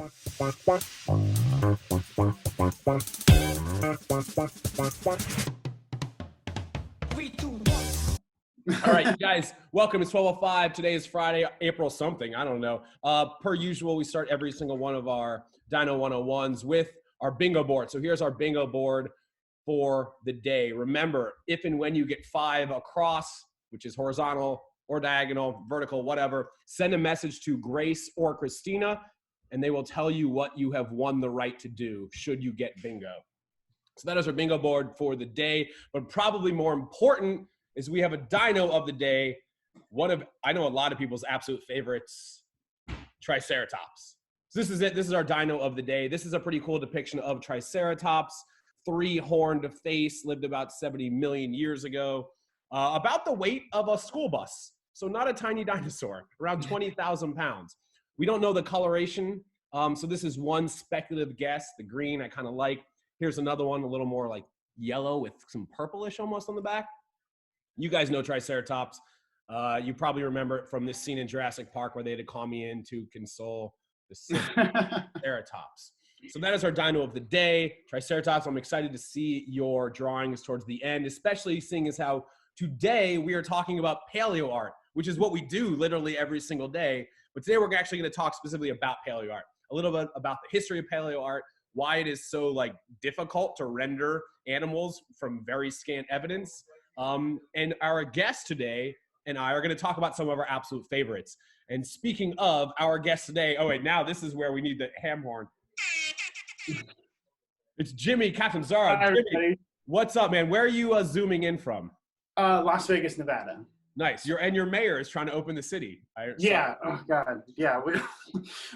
All right, you guys, welcome. It's 12:05. Today is Friday, April something. I don't know. Per usual, we start every single one of our Dino 101s with our bingo board. So here's our bingo board for the day. Remember, if and when you get 5 across, which is horizontal or diagonal, vertical, whatever, send a message to Grace or Christina, and they will tell you what you have won the right to do should you get bingo. So that is our bingo board for the day. But probably more important is we have a dino of the day. I know a lot of people's absolute favorites, Triceratops. So this is it. This is our dino of the day. This is a pretty cool depiction of Triceratops. 3-horned face, lived about 70 million years ago. About the weight of a school bus. So not a tiny dinosaur, around 20,000 pounds. We don't know the coloration. So this is one speculative guess. The green I kind of like. Here's another one, a little more like yellow with some purplish almost on the back. You guys know Triceratops. You probably remember it from this scene in Jurassic Park where they had to call me in to console the Triceratops. So that is our dino of the day, Triceratops. I'm excited to see your drawings towards the end, especially seeing as how today we are talking about paleo art, which is what we do literally every single day. But today we're actually going to talk specifically about paleo art, a little bit about the history of paleo art, why it is so difficult to render animals from very scant evidence. And our guest today and I are going to talk about some of our absolute favorites. And speaking of our guest today, oh wait, now this is where we need the ham horn. It's Jimi Catanzaro. Hi, Jimmy, what's up, man? Where are you zooming in from? Las Vegas, Nevada. Nice. Your mayor is trying to open the city. Yeah. Oh God. Yeah.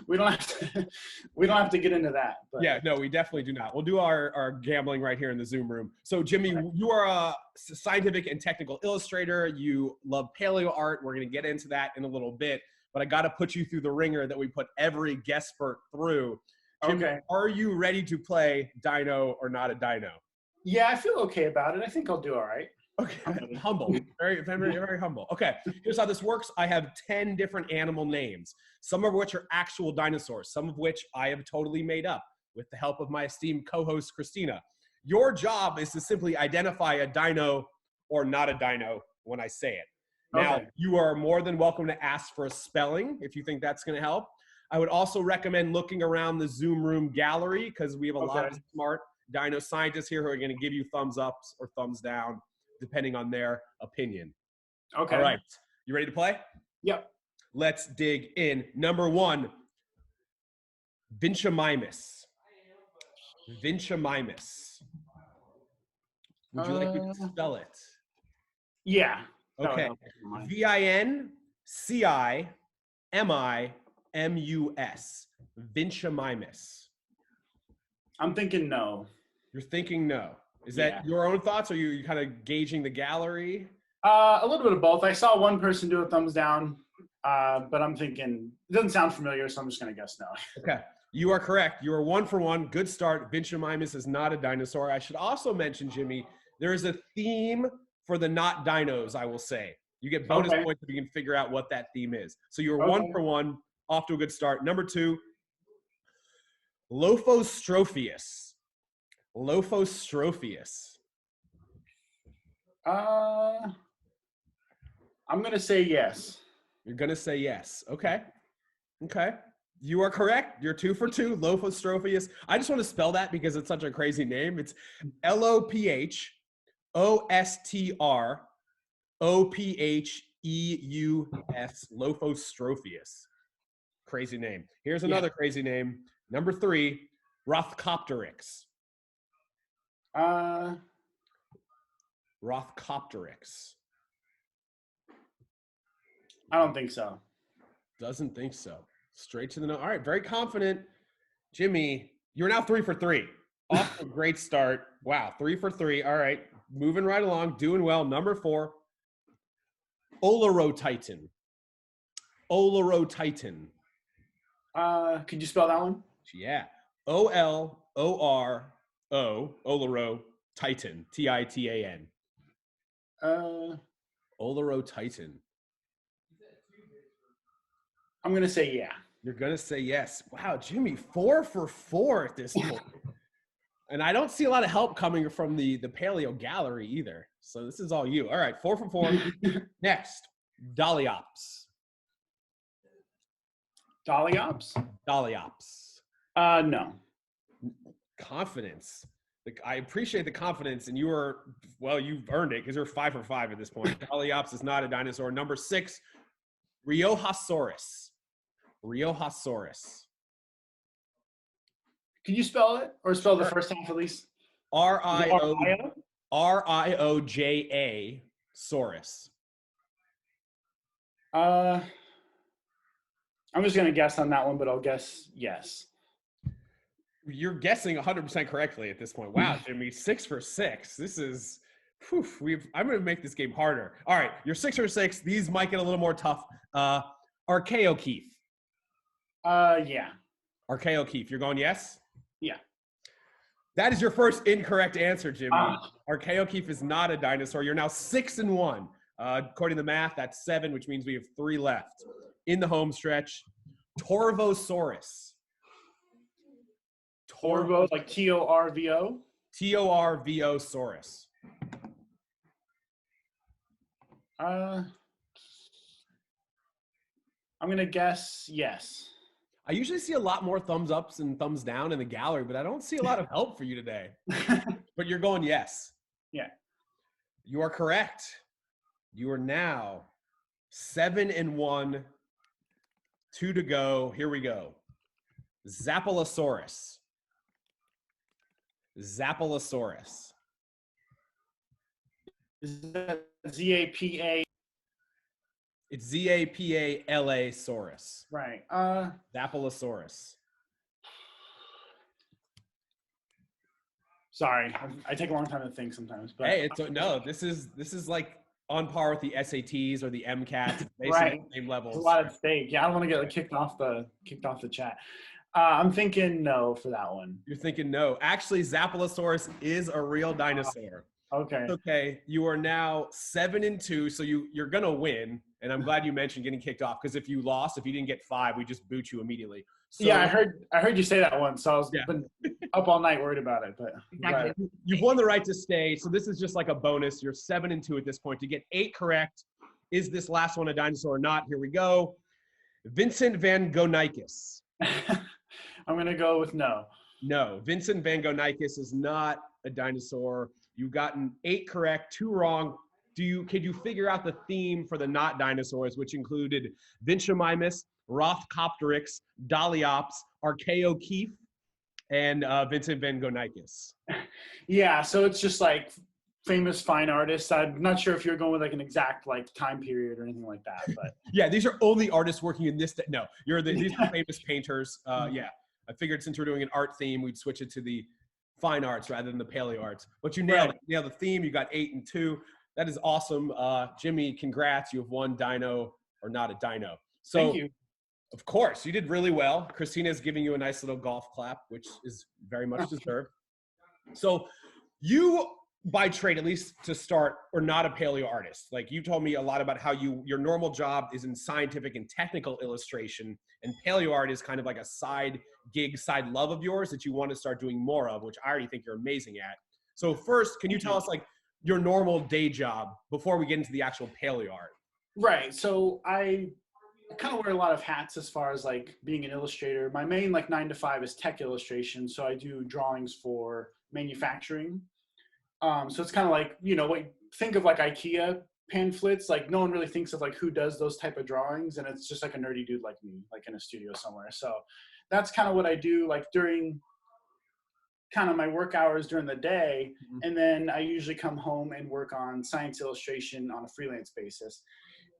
We don't have to get into that. But. Yeah. No, we definitely do not. We'll do our gambling right here in the Zoom room. So, Jimmy, you are a scientific and technical illustrator. You love paleo art. We're going to get into that in a little bit. But I got to put you through the ringer that we put every guest spurt through. Jimmy, okay. Are you ready to play Dino or not a Dino? Yeah, I feel okay about it. I think I'll do all right. Okay, humble, very, very, very humble. Okay, here's how this works. I have 10 different animal names, some of which are actual dinosaurs, some of which I have totally made up with the help of my esteemed co-host, Christina. Your job is to simply identify a dino or not a dino when I say it. Now, okay. You are more than welcome to ask for a spelling if you think that's going to help. I would also recommend looking around the Zoom room gallery because we have a lot of smart dino scientists here who are going to give you thumbs ups or thumbs down, depending on their opinion. Okay. All right. You ready to play? Yep. Let's dig in. Number 1, Vinchamimus. Vinchamimus. Would you like me to spell it? Yeah. Okay. Vincimimus. Vinchamimus. I'm thinking no. You're thinking no. Is that your own thoughts, or are you kind of gauging the gallery? A little bit of both. I saw one person do a thumbs down, but I'm thinking it doesn't sound familiar, so I'm just going to guess no. Okay. You are correct. You are 1 for 1. Good start. Vinchamimus is not a dinosaur. I should also mention, Jimmy, there is a theme for the not dinos, I will say. You get bonus points if you can figure out what that theme is. So you're 1 for 1, off to a good start. Number 2, Lophostrophius. Lophostrophius. I'm going to say yes. You're going to say yes. Okay. Okay. You are correct. You're 2 for 2. Lophostrophius. I just want to spell that because it's such a crazy name. It's Lophostropheus. Lophostrophius. Crazy name. Here's another crazy name. Number 3, Rothcopteryx. Rothcopteryx. I don't think so. Doesn't think so. Straight to the note. All right, very confident. Jimmy, you're now 3 for 3. Off to a great start. Wow, 3 for 3. All right, moving right along, doing well. Number 4, Olorotitan. Olorotitan. Could you spell that one? Yeah. O-L-O-R-O, Olorotitan. T-I-T-A-N. Olorotitan. I'm going to say yeah. You're going to say yes. Wow, Jimmy, 4 for 4 at this point. And I don't see a lot of help coming from the paleo gallery either. So this is all you. All right, 4 for 4. Next, Doliops. Doliops? Doliops. No. Confidence. I appreciate the confidence, and you've earned it because you're 5 for 5 at this point. Doliops is not a dinosaur. Number 6, Riojasaurus. Riojasaurus. Can you spell it, or spell the first half at least? Rioja Saurus. I'm just gonna guess on that one, but I'll guess yes. You're guessing 100% correctly at this point. Wow, Jimmy, 6 for 6. This is, I'm going to make this game harder. All right, you're 6 for 6. These might get a little more tough. Archaeokeef. Yeah. Archaeokeef. You're going yes? Yeah. That is your first incorrect answer, Jimmy. Archaeokeef is not a dinosaur. You're now 6 and 1. According to the math, that's 7, which means we have 3 left. In the home stretch, Torvosaurus. Torvo, like Torvo? Torvosaurus. I'm gonna guess yes. I usually see a lot more thumbs ups and thumbs down in the gallery, but I don't see a lot of help for you today. But you're going yes. Yeah. You are correct. You are now 7 and 1. 2 to go. Here we go. Zapalosaurus. Zapalosaurus. Is that Z-A-P-A? It's Z-A-P-A-L-A-saurus. Right. Zapalosaurus. Sorry, I take a long time to think sometimes. But hey, this is like on par with the SATs or the MCATs. Basically right. The same levels. There's a lot at stake. Yeah, I don't want to get kicked off the chat. I'm thinking no for that one. You're thinking no. Actually, Zapalosaurus is a real dinosaur. Okay. Okay. You are now 7 and 2, so you're gonna win. And I'm glad you mentioned getting kicked off, because if you didn't get 5, we just boot you immediately. So, yeah, I heard you say that once, so I was been up all night worried about it. But exactly. You've won the right to stay, so this is just like a bonus. You're 7 and 2 at this point. To get 8 correct, is this last one a dinosaur or not? Here we go. Vincent van Gonicus. I'm gonna go with no. No, Vincent van Gonicus is not a dinosaur. You've gotten 8 correct, 2 wrong. Could you figure out the theme for the not dinosaurs, which included Vinchamimus, Rothcopteryx, Doliops, Archaeokeef, and Vincent van Gonicus? Yeah, so it's just like famous fine artists. I'm not sure if you're going with like an exact like time period or anything like that, but yeah, these are only artists working in this. No, these are famous painters. Yeah, I figured since we're doing an art theme, we'd switch it to the fine arts rather than the paleo arts. But you nailed it. You nailed the theme. You got 8 and 2. That is awesome. Jimmy, congrats. You have won Dino or not a Dino. So, thank you. Of course, you did really well. Christina's giving you a nice little golf clap, which is very much deserved. So you, by trade, at least to start, are not a paleo artist. Like, you told me a lot about how your normal job is in scientific and technical illustration, and paleo art is kind of like a side gig, side love of yours that you want to start doing more of, which I already think you're amazing at. So first, can you tell us like your normal day job before we get into the actual paleo art? Right. So I kind of wear a lot of hats as far as like being an illustrator. My main like 9 to 5 is tech illustration. So I do drawings for manufacturing. So it's kind of like, think of like IKEA pamphlets. Like, no one really thinks of like who does those type of drawings, and it's just like a nerdy dude like me, like in a studio somewhere. So that's kind of what I do like during kind of my work hours during the day. And then I usually come home and work on science illustration on a freelance basis.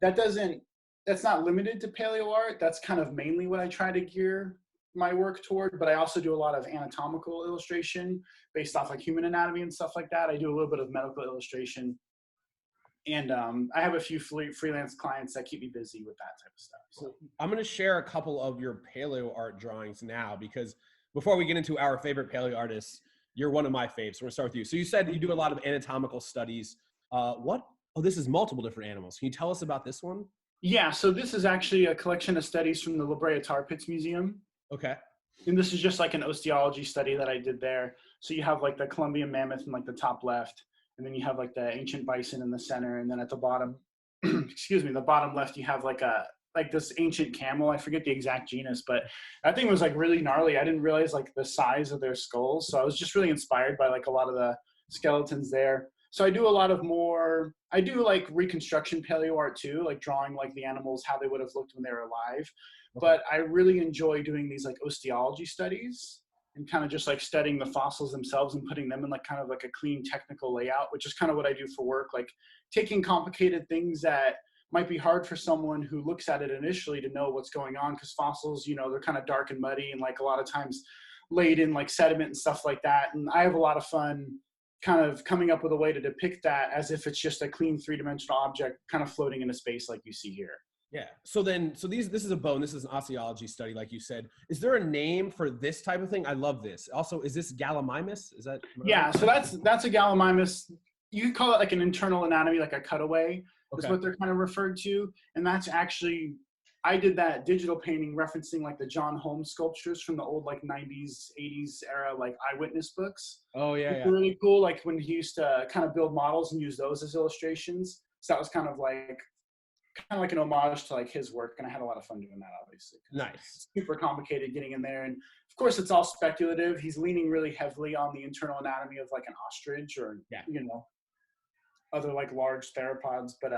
That's not limited to paleo art. That's kind of mainly what I try to gear my work toward, but I also do a lot of anatomical illustration based off like human anatomy and stuff like that. I do a little bit of medical illustration, and I have a few freelance clients that keep me busy with that type of stuff. So I'm going to share a couple of your paleo art drawings now, because before we get into our favorite paleo artists, you're one of my faves. So we're going to start with you. So you said you do a lot of anatomical studies. Oh, this is multiple different animals. Can you tell us about this one? Yeah, so this is actually a collection of studies from the La Brea Tar Pits Museum. Okay. And this is just like an osteology study that I did there. So you have like the Columbian mammoth in like the top left, and then you have like the ancient bison in the center, and then at the bottom, excuse me, the bottom left, you have like this ancient camel. I forget the exact genus, but that thing was like really gnarly. I didn't realize like the size of their skulls. So I was just really inspired by like a lot of the skeletons there. So I do a lot of more, I do like reconstruction paleo art too, like drawing like the animals, how they would have looked when they were alive. Okay. But I really enjoy doing these like osteology studies and kind of just like studying the fossils themselves and putting them in like kind of like a clean technical layout, which is kind of what I do for work, like taking complicated things that might be hard for someone who looks at it initially to know what's going on, because fossils, you know, they're kind of dark and muddy and like a lot of times laid in like sediment and stuff like that. And I have a lot of fun kind of coming up with a way to depict that as if it's just a clean three-dimensional object kind of floating into space like you see here. Yeah. So this is a bone. This is an osteology study, like you said. Is there a name for this type of thing? I love this. Also, is this Gallimimus? Is that? Yeah. So that's a Gallimimus. You could call it like an internal anatomy, like a cutaway, is Okay. what they're kind of referred to. And that's actually, I did that digital painting referencing like the John Holmes sculptures from the old like 90s, 80s era, like eyewitness books. Oh yeah, It's yeah. really cool. Like when he used to kind of build models and use those as illustrations. So that was kind of like an homage to like his work, and I had a lot of fun doing that, obviously. Nice. It's super complicated getting in there, and of course it's all speculative. He's leaning really heavily on the internal anatomy of like an ostrich or you know, other like large theropods, but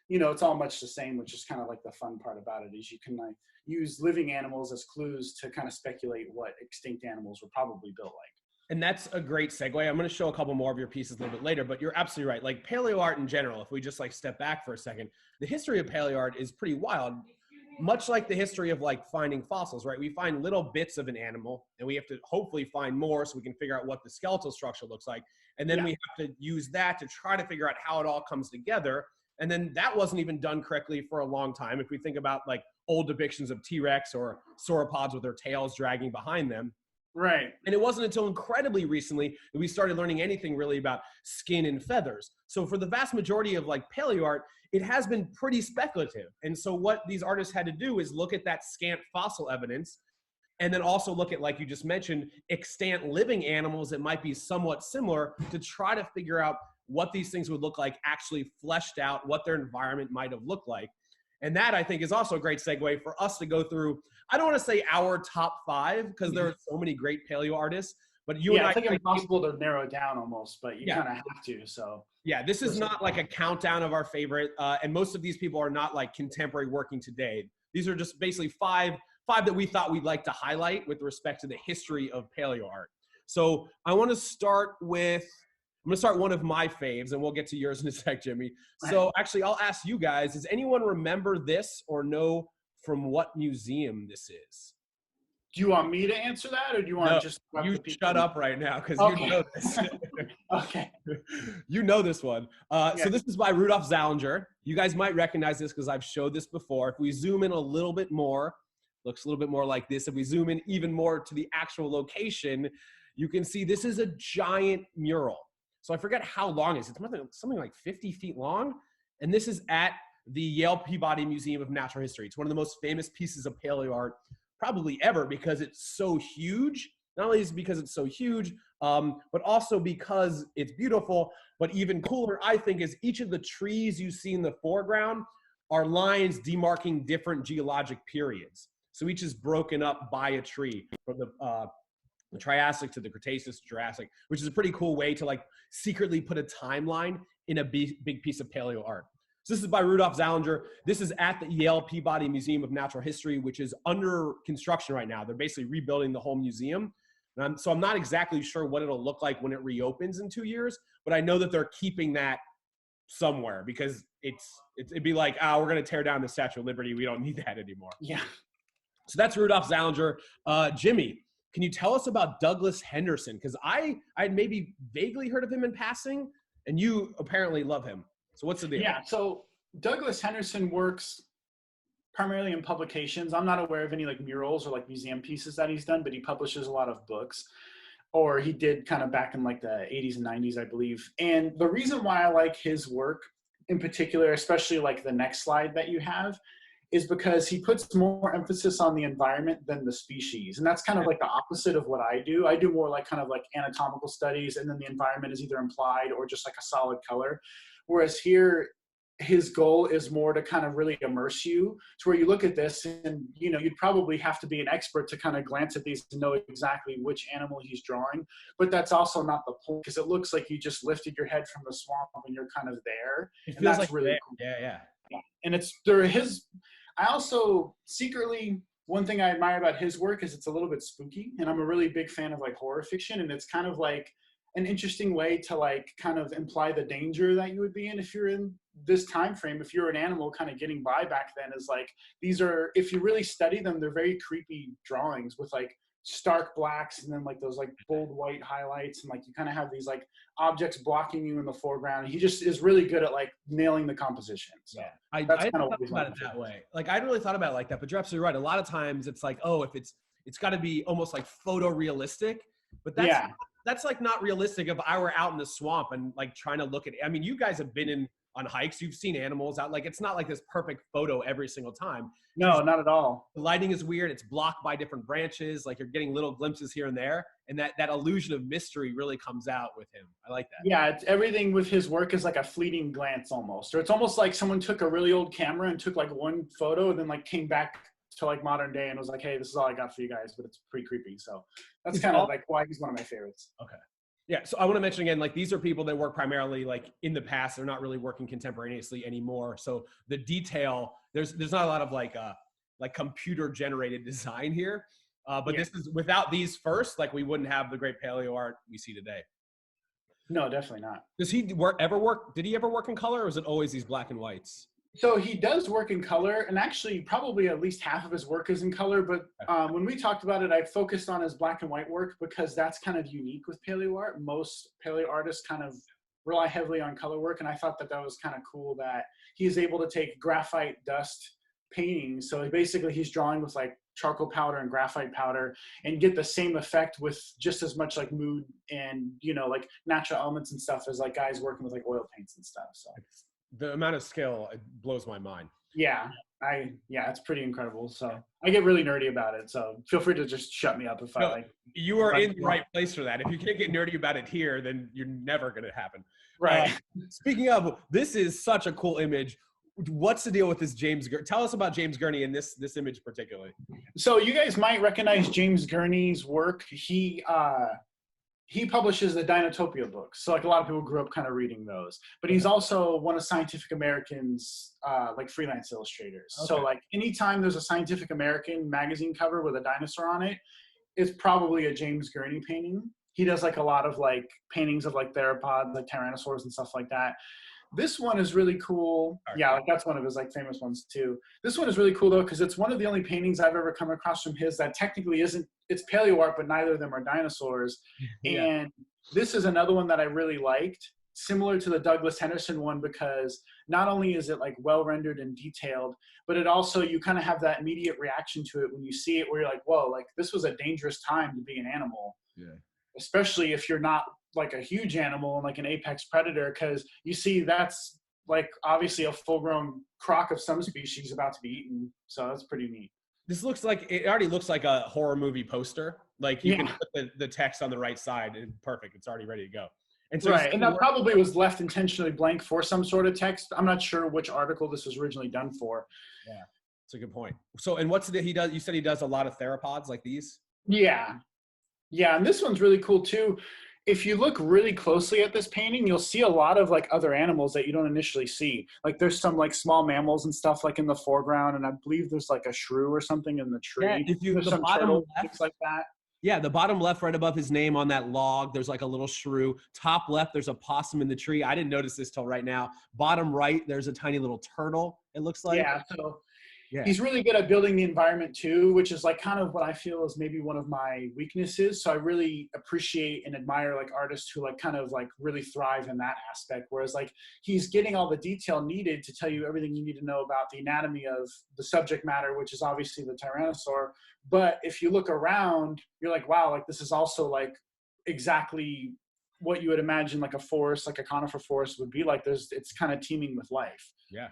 you know, it's all much the same, which is kind of like the fun part about it, is you can like use living animals as clues to kind of speculate what extinct animals were probably built like. And that's a great segue. I'm going to show a couple more of your pieces a little bit later, but you're absolutely right. Like paleo art in general, if we just like step back for a second, the history of paleo art is pretty wild. Much like the history of like finding fossils, right? We find little bits of an animal and we have to hopefully find more so we can figure out what the skeletal structure looks like. And then we have to use that to try to figure out how it all comes together. And then that wasn't even done correctly for a long time. If we think about like old depictions of T-Rex or sauropods with their tails dragging behind them. Right. And it wasn't until incredibly recently that we started learning anything really about skin and feathers. So for the vast majority of like paleo art, it has been pretty speculative. And so what these artists had to do is look at that scant fossil evidence and then also look at, like you just mentioned, extant living animals that might be somewhat similar to try to figure out what these things would look like actually fleshed out, what their environment might have looked like. And that, I think, is also a great segue for us to go through. I don't want to say our top 5 because there are so many great paleo artists, but you and I, it's like impossible to narrow it down almost, but you kind of have to. So yeah, this is not like a countdown of our favorite, and most of these people are not like contemporary working today. These are just basically five that we thought we'd like to highlight with respect to the history of paleo art. So I want to start with, I'm gonna start one of my faves, and we'll get to yours in a sec, Jimmy. So actually, I'll ask you guys, does anyone remember this or know from what museum this is? Do you want me to answer that, or do you want to just you shut up right now because you know this. Okay. You know this one. So this is by Rudolf Zallinger. You guys might recognize this because I've showed this before. If we zoom in a little bit more, looks a little bit more like this. If we zoom in even more to the actual location, you can see this is a giant mural. So I forget how long it is. It's something like 50 feet long. And this is at the Yale Peabody Museum of Natural History. It's one of the most famous pieces of paleo art probably ever because it's so huge. Not only is it because it's so huge, but also because it's beautiful. But even cooler, I think, is each of the trees you see in the foreground are lines demarking different geologic periods. So each is broken up by a tree from the Triassic to the Cretaceous to Jurassic, which is a pretty cool way to like secretly put a timeline in a big piece of paleo art. So this is by Rudolf Zallinger. This is at the Yale Peabody Museum of Natural History, which is under construction right now. They're basically rebuilding the whole museum. So I'm not exactly sure what it'll look like when it reopens in 2 years, but I know that they're keeping that somewhere because it'd be like, we're going to tear down the Statue of Liberty. We don't need that anymore. Yeah. So that's Rudolf Zallinger. Jimmy, can you tell us about Douglas Henderson? Because I had maybe vaguely heard of him in passing, and you apparently love him. So what's the deal? Yeah, so Douglas Henderson works primarily in publications. I'm not aware of any like murals or like museum pieces that he's done, but he publishes a lot of books, or he did kind of back in like the 80s and 90s, I believe. And the reason why I like his work in particular, especially like the next slide that you have, is because he puts more emphasis on the environment than the species. And that's kind of like the opposite of what I do. I do more like kind of like anatomical studies, and then the environment is either implied or just like a solid color. Whereas here, his goal is more to kind of really immerse you to where you look at this and, you know, you'd probably have to be an expert to kind of glance at these to know exactly which animal he's drawing. But that's also not the point, because it looks like you just lifted your head from the swamp and you're kind of there. It And feels that's like really cool. yeah. And it's there his, I also secretly, one thing I admire about his work is it's a little bit spooky, and I'm a really big fan of like horror fiction, and it's kind of like an interesting way to like kind of imply the danger that you would be in if you're in this time frame. If you're an animal kind of getting by back then, is like, these are, if you really study them, they're very creepy drawings with like stark blacks and then like those like bold white highlights, and like you kind of have these like objects blocking you in the foreground. He just is really good at like nailing the composition. So Yeah, I kind of thought about it that way. Like, I really thought about it like that, but you're absolutely right. A lot of times it's like, oh, if it's got to be almost like photorealistic, but that's like not realistic. If I were out in the swamp and like trying to look at, I mean, you guys have been on hikes, you've seen animals out, like it's not like this perfect photo every single time. No, not at all. The lighting is weird. It's blocked by different branches. Like you're getting little glimpses here and there. And that illusion of mystery really comes out with him. I like that. Yeah, it's, everything with his work is like a fleeting glance almost. Or it's almost like someone took a really old camera and took like one photo and then like came back to like modern day and was like, hey, this is all I got for you guys, but it's pretty creepy. So that's kind of like why he's one of my favorites. Okay. Yeah, so I want to mention again, like these are people that work primarily like in the past. They're not really working contemporaneously anymore. So the detail, there's not a lot of like computer generated design here. But this is, without these first, like we wouldn't have the great paleo art we see today. No, definitely not. Does he ever work? Did he ever work in color, or was it always these black and whites? So he does work in color, and actually probably at least half of his work is in color. But when we talked about it, I focused on his black and white work because that's kind of unique with paleo art. Most paleo artists kind of rely heavily on color work, and I thought that was kind of cool that he's able to take graphite dust paintings. So basically he's drawing with like charcoal powder and graphite powder and get the same effect with just as much like mood and, you know, like natural elements and stuff as like guys working with like oil paints and stuff. So the amount of skill, it blows my mind. Yeah, it's pretty incredible. So I get really nerdy about it. So feel free to just shut me up if I like. You are in the right place for that. If you can't get nerdy about it here, then you're never going to happen. Right. Speaking of, this is such a cool image. What's the deal with this James Gurney? Tell us about James Gurney in this image particularly. So you guys might recognize James Gurney's work. He publishes the Dinotopia books. So like a lot of people grew up kind of reading those. But he's also one of Scientific American's like freelance illustrators. Okay. So like anytime there's a Scientific American magazine cover with a dinosaur on it, it's probably a James Gurney painting. He does like a lot of like paintings of like theropods, like tyrannosaurs and stuff like that. This one is really cool. Yeah, like that's one of his like famous ones too. This one is really cool though, because it's one of the only paintings I've ever come across from his that technically isn't, it's paleo art, but neither of them are dinosaurs. Yeah. And this is another one that I really liked, similar to the Douglas Henderson one, because not only is it like well rendered and detailed, but it also, you kind of have that immediate reaction to it when you see it where you're like, whoa, like this was a dangerous time to be an animal. Yeah. Especially if you're not like a huge animal and like an apex predator, because you see that's like obviously a full-grown croc of some species about to be eaten. So that's pretty neat. This looks like, it already looks like a horror movie poster. Like you can put the text on the right side and perfect. It's already ready to go. And so right, and that probably was left intentionally blank for some sort of text. I'm not sure which article this was originally done for. Yeah, that's a good point. So, and what's he does? You said he does a lot of theropods like these? Yeah, and this one's really cool too. If you look really closely at this painting, you'll see a lot of like other animals that you don't initially see. Like there's some like small mammals and stuff like in the foreground, and I believe there's like a shrew or something in the tree. Yeah, if you there's the bottom turtle, left, like that. Yeah, the bottom left, right above his name on that log, there's like a little shrew. Top left, there's a possum in the tree. I didn't notice this till right now. Bottom right, there's a tiny little turtle, it looks like. Yeah, so he's really good at building the environment too, which is like kind of what I feel is maybe one of my weaknesses. So I really appreciate and admire like artists who like kind of like really thrive in that aspect. Whereas like he's getting all the detail needed to tell you everything you need to know about the anatomy of the subject matter, which is obviously the Tyrannosaur. But if you look around, you're like, wow, like this is also like exactly what you would imagine like a forest, like a conifer forest would be like. It's kind of teeming with life. Yeah.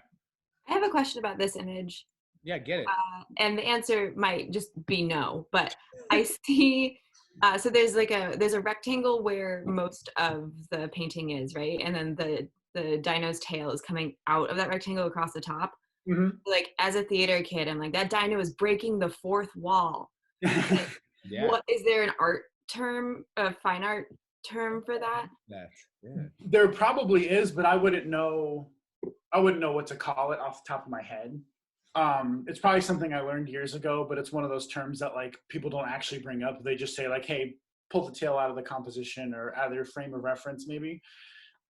I have a question about this image. Yeah, get it. And the answer might just be no, but I see, so there's a rectangle where most of the painting is, right? And then the dino's tail is coming out of that rectangle across the top. Mm-hmm. Like, as a theater kid, I'm like, that dino is breaking the fourth wall. Yeah. What is there an art term, a fine art term for that? There probably is, but I wouldn't know what to call it off the top of my head. It's probably something I learned years ago, but it's one of those terms that like people don't actually bring up. They just say like, hey, pull the tail out of the composition or out of your frame of reference maybe.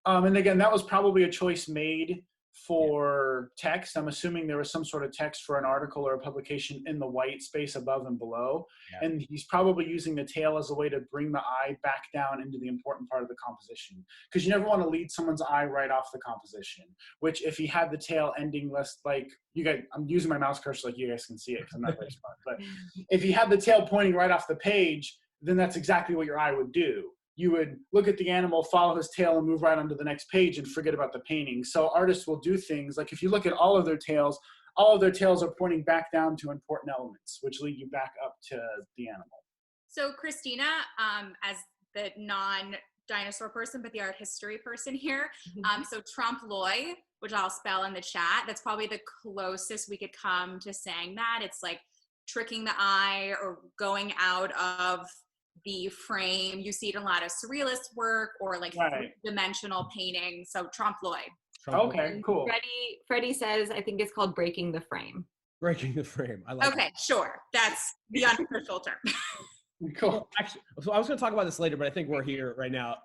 And again, that was probably a choice made for text. I'm assuming there was some sort of text for an article or a publication in the white space above and below. Yeah. And he's probably using the tail as a way to bring the eye back down into the important part of the composition. Because you never want to lead someone's eye right off the composition, which if he had the tail ending less, like you guys, I'm using my mouse cursor like you guys can see it because I'm not very smart. But if he had the tail pointing right off the page, then that's exactly what your eye would do. You would look at the animal, follow his tail, and move right onto the next page and forget about the painting. So artists will do things like if you look at all of their tails are pointing back down to important elements, which lead you back up to the animal. So Christina, as the non-dinosaur person, but the art history person here, so trompe-l'oeil, which I'll spell in the chat, that's probably the closest we could come to saying that. It's like tricking the eye or going out of the frame. You see it in a lot of surrealist work or like three-dimensional painting. So trompe-l'oeil. Okay, cool. Freddie says, I think it's called breaking the frame. Breaking the frame. I like Okay, sure. That's the unofficial term. Cool. Well, actually, so I was going to talk about this later, but I think we're here right now.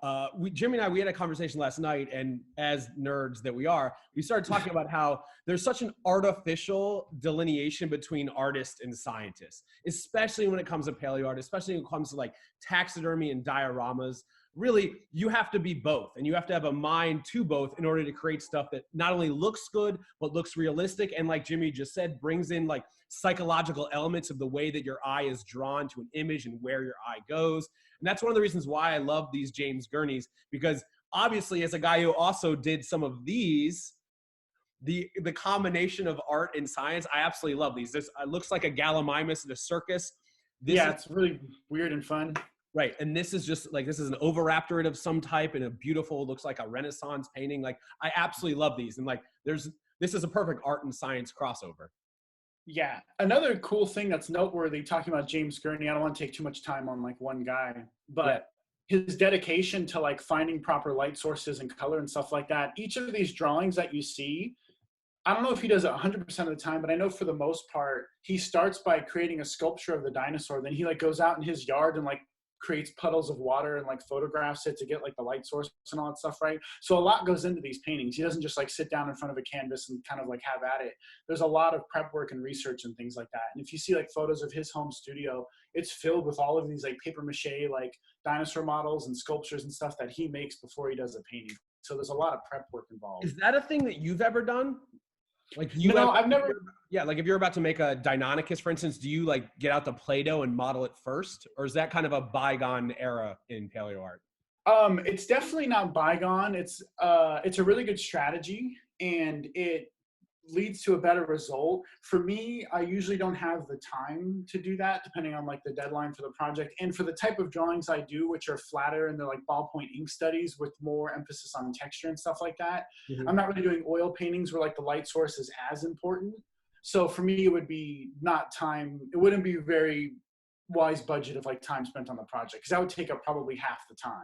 Jimmy and I, we had a conversation last night, and as nerds that we are, we started talking about how there's such an artificial delineation between artists and scientists, especially when it comes to paleo art, especially when it comes to like taxidermy and dioramas. Really, you have to be both, and you have to have a mind to both in order to create stuff that not only looks good, but looks realistic, and like Jimmy just said, brings in like psychological elements of the way that your eye is drawn to an image and where your eye goes. And that's one of the reasons why I love these James Gurneys, because obviously as a guy who also did some of these, the combination of art and science, I absolutely love these. This looks like a Gallimimus at a circus. It's really weird and fun. Right, and this is just like, this is an oviraptorate of some type and a beautiful, looks like a Renaissance painting. Like, I absolutely love these. And like, this is a perfect art and science crossover. Yeah, another cool thing that's noteworthy, talking about James Gurney, I don't want to take too much time on like one guy, but his dedication to like finding proper light sources and color and stuff like that. Each of these drawings that you see, I don't know if he does it 100% of the time, but I know for the most part, he starts by creating a sculpture of the dinosaur. Then he like goes out in his yard and like creates puddles of water and like photographs it to get like the light source and all that stuff, right? So a lot goes into these paintings. He doesn't just like sit down in front of a canvas and kind of like have at it. There's a lot of prep work and research and things like that. And if you see like photos of his home studio, it's filled with all of these like paper mache, like dinosaur models and sculptures and stuff that he makes before he does a painting. So there's a lot of prep work involved. Is that a thing that you've ever done? Like I've never. Yeah, like if you're about to make a Deinonychus, for instance, do you like get out the Play-Doh and model it first, or is that kind of a bygone era in paleo art? It's definitely not bygone. It's a really good strategy, and it leads to a better result. For me, I usually don't have the time to do that, depending on like the deadline for the project. And for the type of drawings I do, which are flatter and they're like ballpoint ink studies with more emphasis on texture and stuff like that, I'm not really doing oil paintings where like the light source is as important. So for me, it would be not time. It wouldn't be very wise budget of like time spent on the project, because that would take up probably half the time.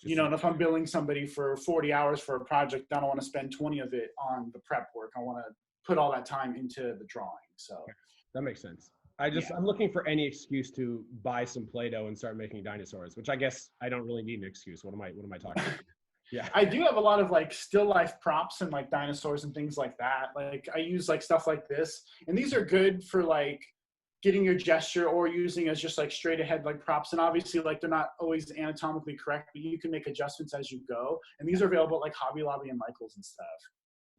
You know, and if I'm billing somebody for 40 hours for a project, I don't want to spend 20 of it on the prep work. I want to put all that time into the drawing. So that makes sense. I'm looking for any excuse to buy some Play-Doh and start making dinosaurs, which I guess I don't really need an excuse. What am I talking about? Yeah. I do have a lot of like still life props and like dinosaurs and things like that. Like I use like stuff like this, and these are good for like getting your gesture or using as just like straight ahead like props. And obviously like they're not always anatomically correct, but you can make adjustments as you go. And these are available at like Hobby Lobby and Michael's and stuff.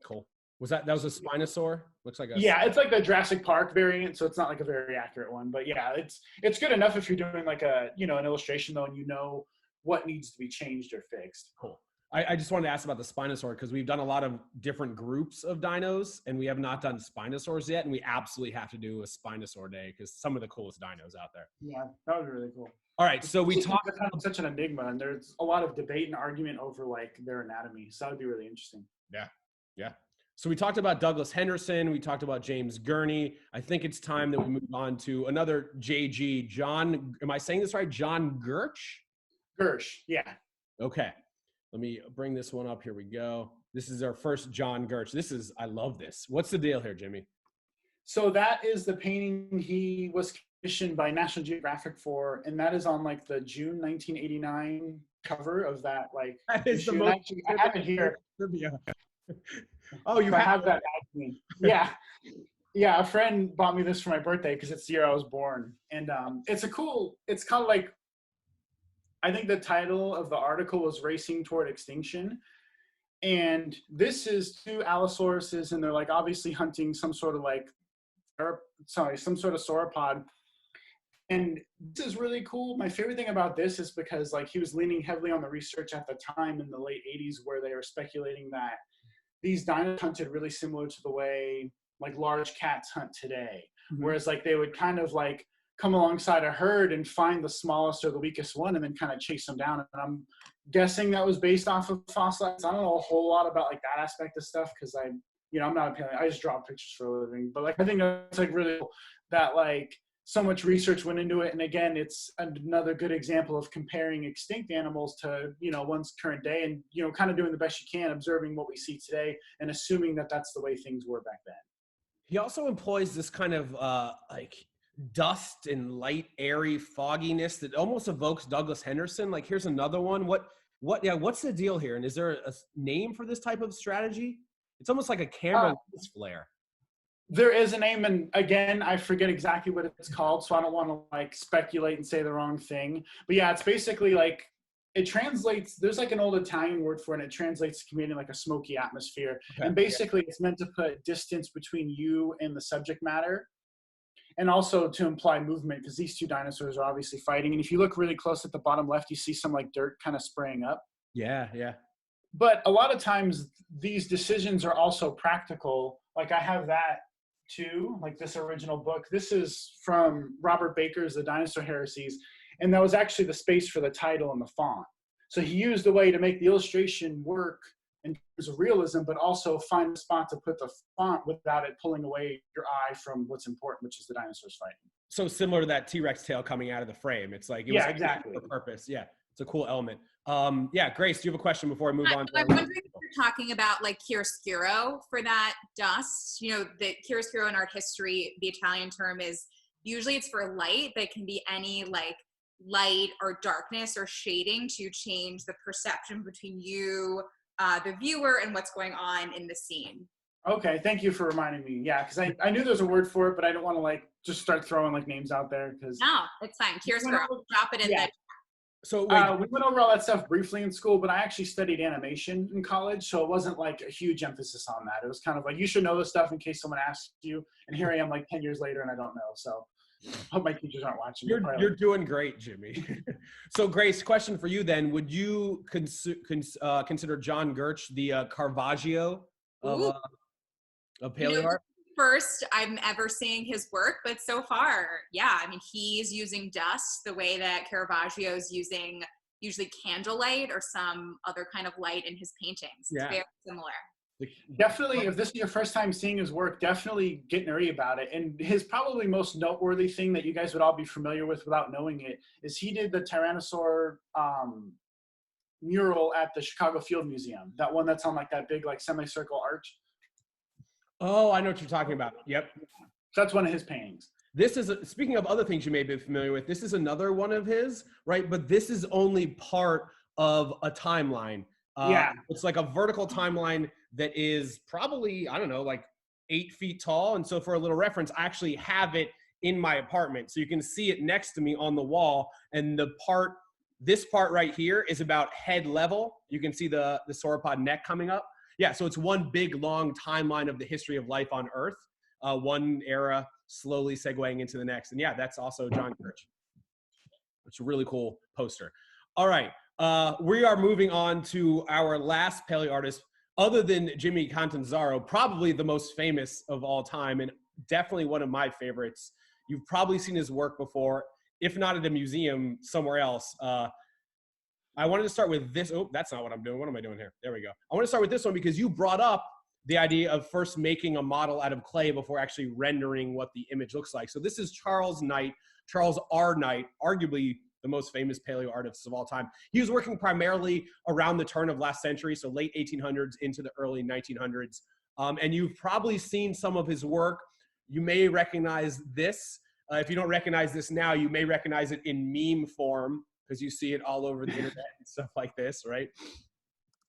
Cool. That was a Spinosaur? Looks like a... Yeah, it's like the Jurassic Park variant, so it's not like a very accurate one. But yeah, it's good enough if you're doing like a, you know, an illustration though, and you know what needs to be changed or fixed. Cool. I just wanted to ask about the Spinosaur because we've done a lot of different groups of dinos and we have not done Spinosaurs yet. And we absolutely have to do a Spinosaur day because some of the coolest dinos out there. Yeah, that was really cool. All right. So we It's talked kind of such an enigma, and there's a lot of debate and argument over like their anatomy. So that would be really interesting. Yeah. Yeah. So we talked about Douglas Henderson. We talked about James Gurney. I think it's time that we move on to another JG, John. Am I saying this right? John Gurche? Gurche, yeah. Okay. Let me bring this one up. Here we go. This is our first John Gurche. I love this. What's the deal here, Jimmy? So that is the painting he was commissioned by National Geographic for, and that is on like the June 1989 cover of that like That is the issue. most Actually, I have it here. trivia. Oh, you I have have that at me. Yeah. Yeah, a friend bought me this for my birthday because it's the year I was born. And it's kind of like, I think the title of the article was Racing Toward Extinction. And this is two Allosauruses, and they're like obviously hunting some sort of some sort of sauropod. And this is really cool. My favorite thing about this is because like he was leaning heavily on the research at the time in the late 80s where they were speculating that these dinos hunted really similar to the way like large cats hunt today. Mm-hmm. Whereas like they would kind of like come alongside a herd and find the smallest or the weakest one and then kind of chase them down. And I'm guessing that was based off of fossils. I don't know a whole lot about like that aspect of stuff because I'm not a paleontologist. I just draw pictures for a living. But like I think that's like really cool that like so much research went into it. And again, it's another good example of comparing extinct animals to, one's current day and, kind of doing the best you can, observing what we see today and assuming that that's the way things were back then. He also employs this kind of like dust and light, airy fogginess that almost evokes Douglas Henderson. Like here's another one. What's the deal here? And is there a name for this type of strategy? It's almost like a camera lens flare. There is a name, and again, I forget exactly what it's called, so I don't want to like speculate and say the wrong thing. But yeah, it's basically like it translates. There's like an old Italian word for it, and it translates to creating like a smoky atmosphere. Okay. And basically, it's meant to put distance between you and the subject matter, and also to imply movement because these two dinosaurs are obviously fighting. And if you look really close at the bottom left, you see some like dirt kind of spraying up. Yeah, yeah. But a lot of times, these decisions are also practical. Like I have that too, like this original book. This is from Robert Baker's The Dinosaur Heresies, and that was actually the space for the title and the font. So he used a way to make the illustration work in terms of realism, but also find a spot to put the font without it pulling away your eye from what's important, which is the dinosaurs fighting. So similar to that T-Rex tail coming out of the frame. It's like, it was exactly for purpose. Yeah, it's a cool element. Yeah, Grace, do you have a question before I move on? I'm wondering if you're talking about like chiaroscuro for that dust. The chiaroscuro in art history, the Italian term is usually it's for light, but it can be any like light or darkness or shading to change the perception between you, the viewer, and what's going on in the scene. Okay, thank you for reminding me. Yeah, because I knew there's a word for it, but I don't want to like just start throwing like names out there because no, it's fine. Chiaroscuro, drop it in there. So we went over all that stuff briefly in school, but I actually studied animation in college, so it wasn't like a huge emphasis on that. It was kind of like, you should know this stuff in case someone asks you, and here I am like 10 years later and I don't know. So I hope my teachers aren't watching. You're doing great, Jimmy. So Grace, question for you then. Would you consider John Gurche the Caravaggio of PALEOART? First I'm ever seeing his work, but so far, yeah, I mean, he's using dust the way that Caravaggio's using usually candlelight or some other kind of light in his paintings. It's very similar. Definitely, if this is your first time seeing his work, definitely get nerdy about it. And his probably most noteworthy thing that you guys would all be familiar with without knowing it is he did the Tyrannosaur mural at the Chicago Field Museum. That one that's on like that big like semicircle arch. Oh, I know what you're talking about. Yep. That's one of his paintings. This is, speaking of other things you may be familiar with, this is another one of his, right? But this is only part of a timeline. It's like a vertical timeline that is probably, I don't know, like 8 feet tall. And so for a little reference, I actually have it in my apartment. So you can see it next to me on the wall. And this part right here is about head level. You can see the sauropod neck coming up. Yeah, so it's one big, long timeline of the history of life on Earth, one era slowly segueing into the next. And yeah, that's also John Gurche. It's a really cool poster. All right, We are moving on to our last paleo artist, other than Jimi Catanzaro, probably the most famous of all time and definitely one of my favorites. You've probably seen his work before, if not at a museum somewhere else. I wanted to start with this. Oh, that's not what I'm doing. What am I doing here? There we go. I want to start with this one because you brought up the idea of first making a model out of clay before actually rendering what the image looks like. So this is Charles Knight, Charles R. Knight, arguably the most famous paleo artist of all time. He was working primarily around the turn of last century, so late 1800s into the early 1900s. And you've probably seen some of his work. You may recognize this. If you don't recognize this now, you may recognize it in meme form because you see it all over the internet and stuff like this, right?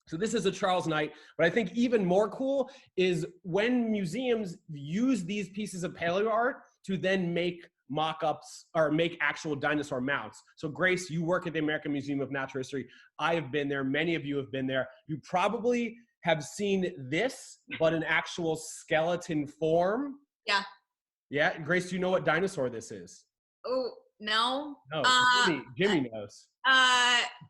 So this is a Charles Knight. But I think even more cool is when museums use these pieces of paleo art to then make mock-ups or make actual dinosaur mounts. So Grace, you work at the American Museum of Natural History. I have been there. Many of you have been there. You probably have seen this, but in actual skeleton form. Yeah. Yeah. Grace, do you know what dinosaur this is? Oh, no. No, Jimmy knows.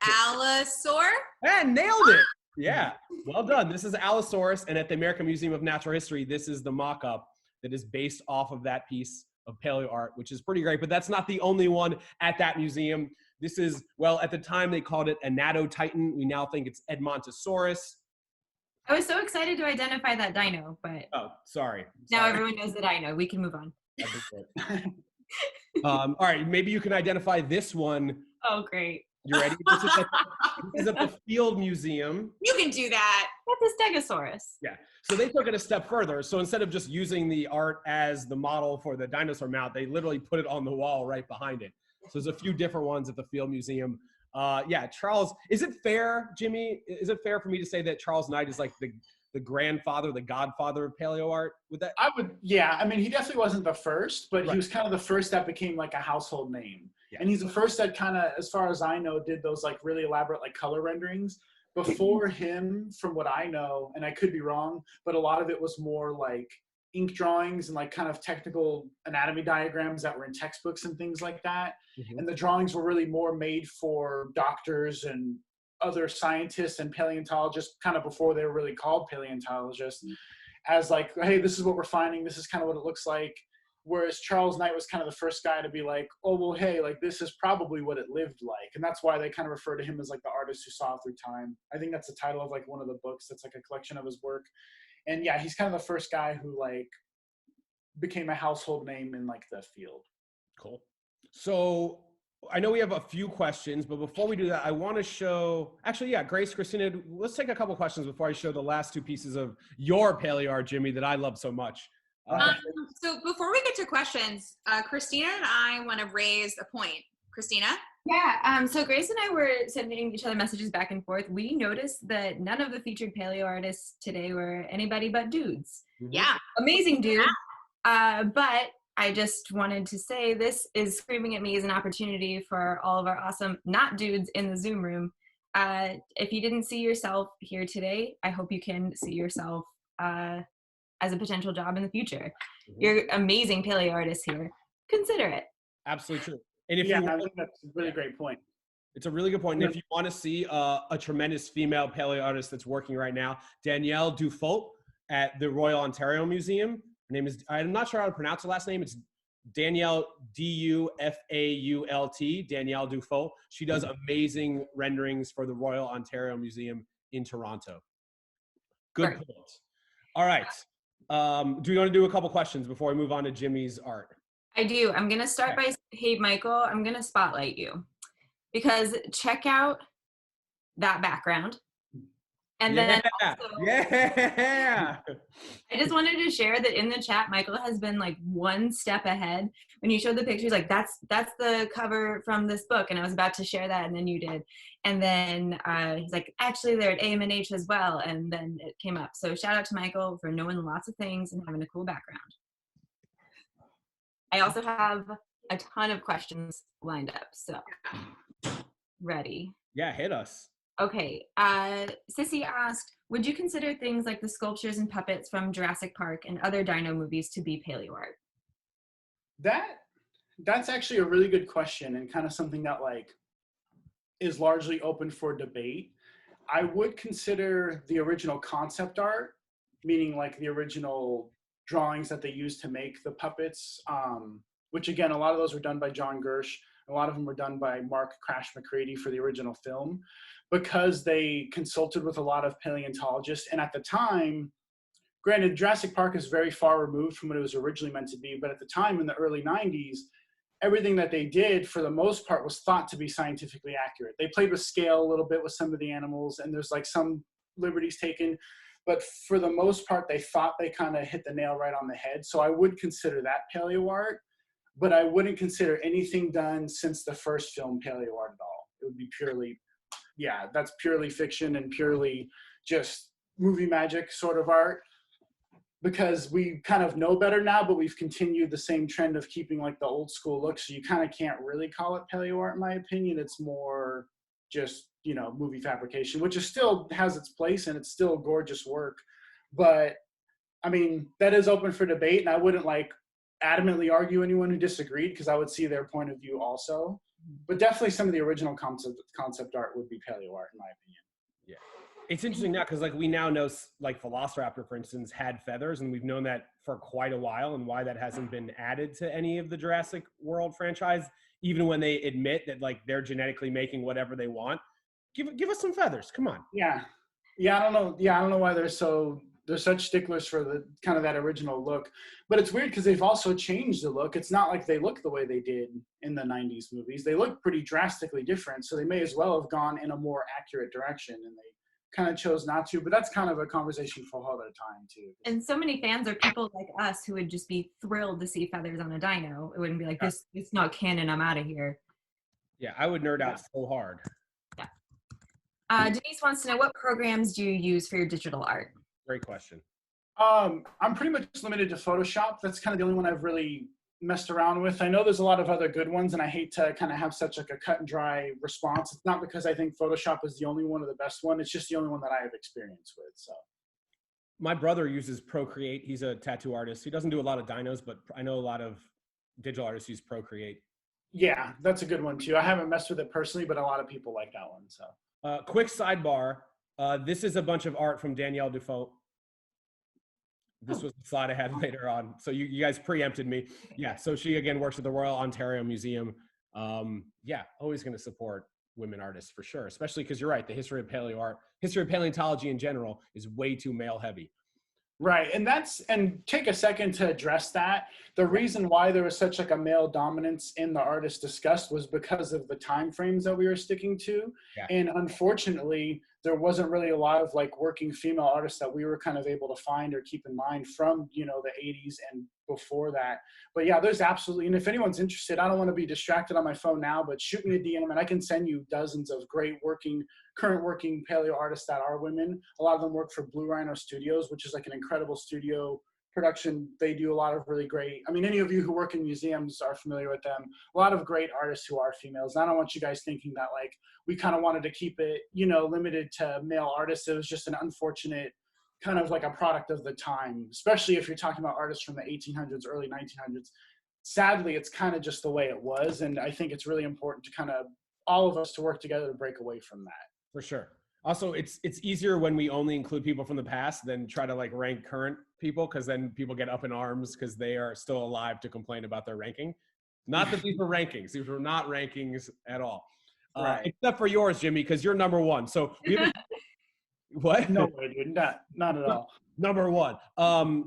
Allosaur? And nailed it. Yeah, well done. This is Allosaurus, and at the American Museum of Natural History, this is the mock-up that is based off of that piece of paleo art, which is pretty great, but that's not the only one at that museum. This is, well, at the time they called it Anatotitan. We now think it's Edmontosaurus. I was so excited to identify that dino, but Oh, sorry. now everyone knows the dino. We can move on. All right, maybe you can identify this one. Oh, great. You ready? This is at the Field Museum. You can do that. That's a Stegosaurus. Yeah. So they took it a step further. So instead of just using the art as the model for the dinosaur mount, they literally put it on the wall right behind it. So there's a few different ones at the Field Museum. Yeah, Charles, is it fair, Jimmy? Is it fair for me to say that Charles Knight is like the grandfather, the godfather of paleo art? Would that? I would, yeah. I mean, he definitely wasn't the first, but Right. he was kind of the first that became like a household name. Yeah. And he's the first that kind of, as far as I know, did those like really elaborate like color renderings. Before him, from what I know, and I could be wrong, but a lot of it was more like ink drawings and like kind of technical anatomy diagrams that were in textbooks and things like that. Mhm. And the drawings were really more made for doctors and other scientists and paleontologists kind of before they were really called paleontologists, as like, hey, this is what we're finding, this is kind of what it looks like. Whereas Charles Knight was kind of the first guy to be like, oh, well, hey, like this is probably what it lived like. And that's why they kind of refer to him as like the artist who saw through time. I think that's the title of like one of the books that's like a collection of his work. And yeah, he's kind of the first guy who like became a household name in like the field. Cool. So I know we have a few questions, but before we do that, I want to show, actually, yeah, Grace, Christina, let's take a couple questions before I show the last two pieces of your paleo art, Jimmy, that I love so much. So before we get to questions, Christina and I want to raise a point. Christina? Yeah, so Grace and I were sending each other messages back and forth. We noticed that none of the featured paleo artists today were anybody but dudes. Yeah. Amazing dude. But I just wanted to say this is screaming at me as an opportunity for all of our awesome not dudes in the Zoom room. If you didn't see yourself here today, I hope you can see yourself as a potential job in the future. You're amazing paleo artists here. Consider it. Absolutely true. And if Yeah, you I think that's a really great point. It's a really good point. And if you want to see a tremendous female paleo artist that's working right now, Danielle Dufault at the Royal Ontario Museum. Her name is, I'm not sure how to pronounce her last name. It's Danielle, Dufault, Danielle Dufault. She does amazing renderings for the Royal Ontario Museum in Toronto. Good Right. point. All right. Do you want to do a couple questions before we move on to Jimmy's art? I do. I'm going to start by, hey, Michael, I'm going to spotlight you. Because check out that background. And then also, yeah. I just wanted to share that in the chat, Michael has been like one step ahead. When you showed the pictures, like that's the cover from this book. And I was about to share that, and then you did. And then he's like, actually, they're at AMNH as well. And then it came up. So shout out to Michael for knowing lots of things and having a cool background. I also have a ton of questions lined up. So ready? Yeah, hit us. Okay, Sissy asked, would you consider things like the sculptures and puppets from Jurassic Park and other dino movies to be paleo art? That's actually a really good question, and kind of something that like is largely open for debate. I would consider the original concept art, meaning like the original drawings that they used to make the puppets, which again, a lot of those were done by John Gurche. A lot of them were done by Mark Crash McCready for the original film, because they consulted with a lot of paleontologists. And at the time, granted, Jurassic Park is very far removed from what it was originally meant to be, but at the time in the early 90s, everything that they did for the most part was thought to be scientifically accurate. They played with scale a little bit with some of the animals, and there's like some liberties taken, but for the most part, they thought they kind of hit the nail right on the head. So I would consider that paleo art, but I wouldn't consider anything done since the first film paleo art at all. It would be purely, yeah, that's purely fiction and purely just movie magic sort of art, because we kind of know better now, but we've continued the same trend of keeping like the old school look. So you kind of can't really call it paleo art, in my opinion. It's more just, you know, movie fabrication, which is still has its place and it's still gorgeous work. But I mean, that is open for debate, and I wouldn't like adamantly argue anyone who disagreed, because I would see their point of view also. But definitely some of the original concept art would be paleo art, in my opinion. Yeah. It's interesting now because like we now know like Velociraptor, for instance, had feathers, and we've known that for quite a while, and why that hasn't been added to any of the Jurassic World franchise, even when they admit that like they're genetically making whatever they want. Give us some feathers. Come on. Yeah. I don't know. Yeah, I don't know why they're such sticklers for the kind of that original look. But it's weird because they've also changed the look. It's not like they look the way they did in the 90s movies. They look pretty drastically different. So they may as well have gone in a more accurate direction, and they kind of chose not to. But that's kind of a conversation for a whole other time too. And so many fans are people like us who would just be thrilled to see feathers on a dino. It wouldn't be like, this it's not canon, I'm out of here. Yeah, I would nerd out so hard. Yeah. Denise wants to know, what programs do you use for your digital art? Great question. I'm pretty much limited to Photoshop. That's kind of the only one I've really messed around with. I know there's a lot of other good ones, and I hate to kind of have such like a cut and dry response. It's not because I think Photoshop is the only one or the best one. It's just the only one that I have experience with. So my brother uses Procreate. He's a tattoo artist. He doesn't do a lot of dinos, but I know a lot of digital artists use Procreate. Yeah, that's a good one too. I haven't messed with it personally, but a lot of people like that one. So quick sidebar. This is a bunch of art from Danielle Dufault. This was the slide I had later on. So you guys preempted me. Yeah, so she again works at the Royal Ontario Museum. Yeah, always going to support women artists for sure, especially because you're right. The history of paleo art, history of paleontology in general is way too male heavy. Right, and take a second to address that. The reason why there was such like a male dominance in the artists discussed was because of the time frames that we were sticking to. Yeah. And unfortunately, there wasn't really a lot of like working female artists that we were kind of able to find or keep in mind from, you know, the 80s and before that. But yeah, there's absolutely, and if anyone's interested, I don't want to be distracted on my phone now, but shoot me a DM and I can send you dozens of great current working paleo artists that are women. A lot of them work for Blue Rhino Studios, which is like an incredible studio production. They do a lot of really great, I mean, any of you who work in museums are familiar with them. A lot of great artists who are females. And I don't want you guys thinking that like we kind of wanted to keep it, you know, limited to male artists. It was just an unfortunate kind of like a product of the time, especially if you're talking about artists from the 1800s, early 1900s. Sadly, it's kind of just the way it was. And I think it's really important to kind of all of us to work together to break away from that. For sure. Also, it's easier when we only include people from the past than try to like rank current people, because then people get up in arms because they are still alive to complain about their ranking. Not that these were rankings. These were not rankings at all. Right. Except for yours, Jimmy, because you're number one. So we have what? No way, dude. Not at all. Number one.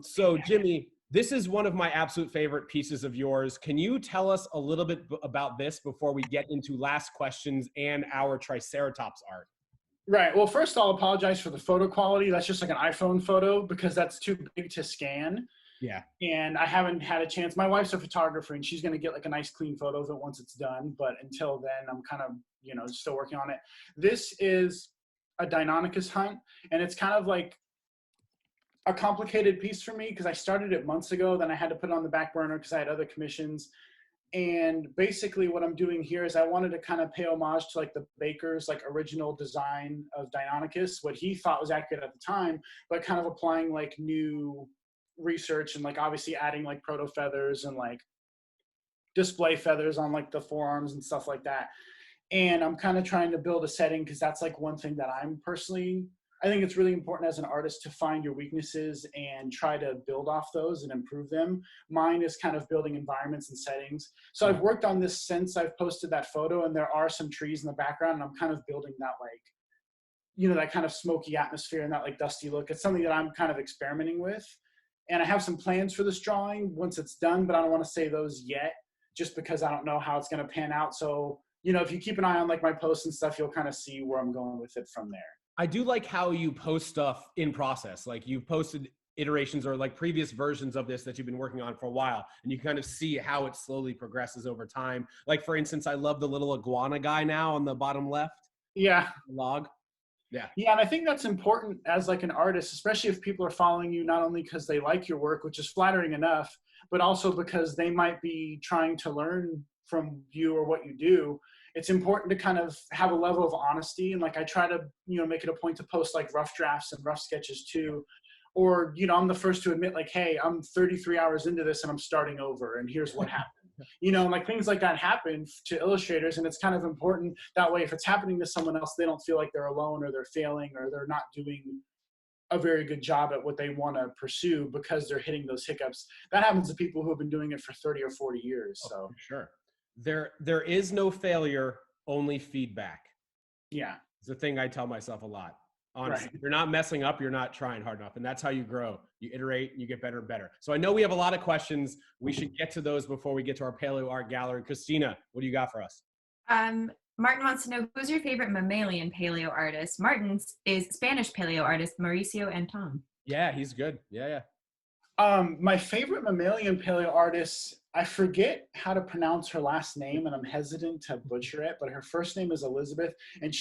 So Jimmy, this is one of my absolute favorite pieces of yours. Can you tell us a little bit about this before we get into last questions and our Triceratops art? Right. Well, first I'll apologize for the photo quality. That's just like an iPhone photo because that's too big to scan. Yeah. And I haven't had a chance. My wife's a photographer and she's going to get like a nice clean photo of it once it's done. But until then, I'm kind of, you know, still working on it. This is a Deinonychus hunt, and it's kind of like a complicated piece for me because I started it months ago. Then I had to put it on the back burner because I had other commissions. And basically what I'm doing here is I wanted to kind of pay homage to like the baker's like original design of Deinonychus, what he thought was accurate at the time, but kind of applying like new research and like obviously adding like proto feathers and like display feathers on like the forearms and stuff like that. And I'm kind of trying to build a setting because that's like one thing that I think it's really important as an artist to find your weaknesses and try to build off those and improve them. Mine is kind of building environments and settings. So I've worked on this since I've posted that photo, and there are some trees in the background, and I'm kind of building that like, you know, that kind of smoky atmosphere and that like dusty look. It's something that I'm kind of experimenting with. And I have some plans for this drawing once it's done, but I don't want to say those yet just because I don't know how it's going to pan out. So, you know, if you keep an eye on like my posts and stuff, you'll kind of see where I'm going with it from there. I do like how you post stuff in process. Like you posted iterations or like previous versions of this that you've been working on for a while, and you kind of see how it slowly progresses over time. Like for instance, I love the little iguana guy now on the bottom left. Yeah. Log. Yeah. Yeah, and I think that's important as like an artist, especially if people are following you not only because they like your work, which is flattering enough, but also because they might be trying to learn from you or what you do. It's important to kind of have a level of honesty, and like I try to, you know, make it a point to post like rough drafts and rough sketches too. Or, you know, I'm the first to admit like, hey, I'm 33 hours into this and I'm starting over and here's what happened. You know, like things like that happen to illustrators, and it's kind of important that way. If it's happening to someone else, they don't feel like they're alone or they're failing or they're not doing a very good job at what they want to pursue because they're hitting those hiccups. That happens to people who have been doing it for 30 or 40 years. So for sure. There is no failure, only feedback. Yeah. It's a thing I tell myself a lot. Honestly, Right. If you're not messing up, you're not trying hard enough. And that's how you grow. You iterate and you get better and better. So I know we have a lot of questions. We should get to those before we get to our paleo art gallery. Christina, what do you got for us? Martin wants to know, who's your favorite mammalian paleo artist? Martin's is Spanish paleo artist Mauricio Anton. Yeah, he's good. Yeah. My favorite mammalian paleo artist, I forget how to pronounce her last name and I'm hesitant to butcher it, but her first name is Elizabeth, and